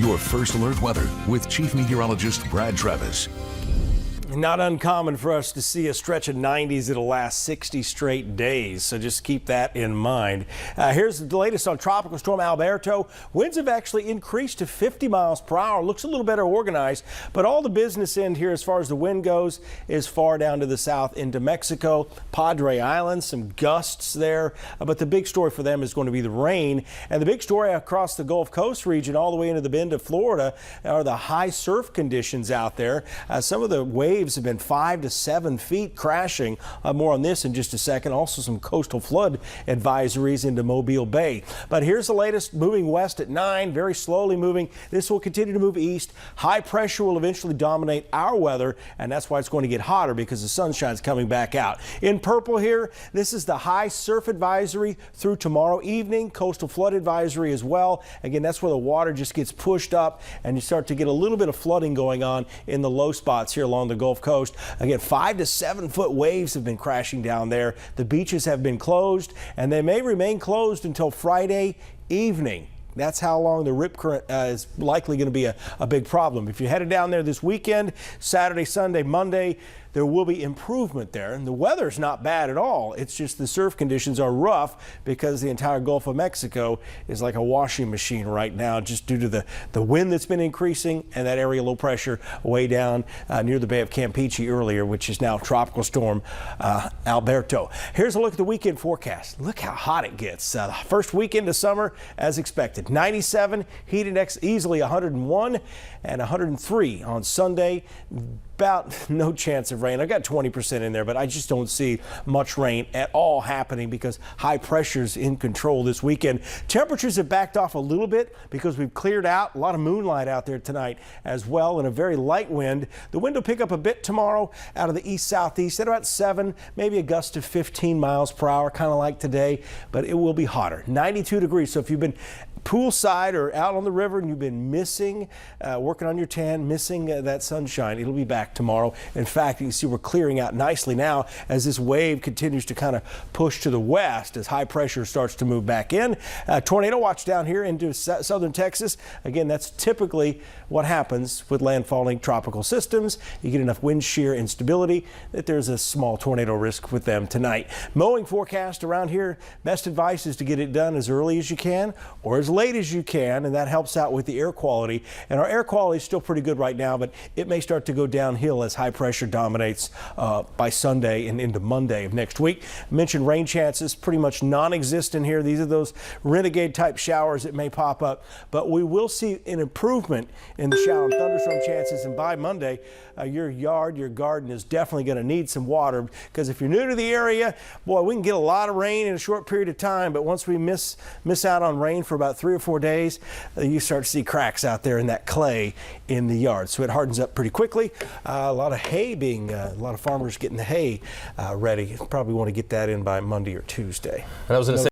Your first alert weather with Chief Meteorologist Brad Travis. Not uncommon for us to see a stretch of 90s that'll last 60 straight days, so just keep that in mind. Here's the latest on Tropical Storm Alberto. Winds have actually increased to 50 miles per hour. Looks a little better organized, but all the business end here as far as the wind goes is far down to the south into Mexico, Padre Island, some gusts there, but the big story for them is going to be the rain. And the big story across the Gulf Coast region all the way into the Bend of Florida are the high surf conditions out there. Some of the waves have been 5 to 7 feet crashing. More on this in just a second. Also some coastal flood advisories into Mobile Bay. But here's the latest, moving west at 9, very slowly moving. This will continue to move east. High pressure will eventually dominate our weather, and that's why it's going to get hotter because the sunshine's coming back out. In purple here, this is the high surf advisory through tomorrow evening. Coastal flood advisory as well. Again, that's where the water just gets pushed up and you start to get a little bit of flooding going on in the low spots here along the Gulf Coast. Again, 5 to 7 foot waves have been crashing down there. The beaches have been closed, and they may remain closed until Friday evening. That's how long the rip current is likely going to be a big problem. If you're headed down there this weekend, Saturday, Sunday, Monday, there will be improvement there. And the weather's not bad at all. It's just the surf conditions are rough because the entire Gulf of Mexico is like a washing machine right now, just due to the wind that's been increasing and that area low pressure way down near the Bay of Campeche earlier, which is now Tropical Storm Alberto. Here's a look at the weekend forecast. Look how hot it gets. First weekend of summer as expected. 97, heat index easily 101 and 103 on Sunday. About no chance of rain. I've got 20% in there, but I just don't see much rain at all happening because high pressure's in control this weekend. Temperatures have backed off a little bit because we've cleared out. A lot of moonlight out there tonight as well, and a very light wind. The wind will pick up a bit tomorrow out of the east-southeast at about 7, maybe a gust of 15 miles per hour, kind of like today, but it will be hotter. 92 degrees. So if you've been poolside or out on the river and you've been missing, working on your tan, missing that sunshine, it'll be back tomorrow. In fact, you can see we're clearing out nicely now as this wave continues to kind of push to the west as high pressure starts to move back in. Tornado watch down here into southern Texas. Again, that's typically what happens with landfalling tropical systems. You get enough wind shear instability that there's a small tornado risk with them tonight. Mowing forecast around here, best advice is to get it done as early as you can or as late as you can, and that helps out with the air quality. And our air quality is still pretty good right now, but it may start to go downhill as high pressure dominates by Sunday and into Monday of next week. I mentioned rain chances pretty much non-existent here. These are those renegade type showers that may pop up, but we will see an improvement in the shower and thunderstorm chances, and by Monday your yard, your garden is definitely going to need some water, because if you're new to the area, boy, we can get a lot of rain in a short period of time, but once we miss out on rain for about 3 or 4 days, you start to see cracks out there in that clay in the yard. So it hardens up pretty quickly. A lot of hay being, a lot of farmers getting the hay ready. Probably want to get that in by Monday or Tuesday. And I was going to say,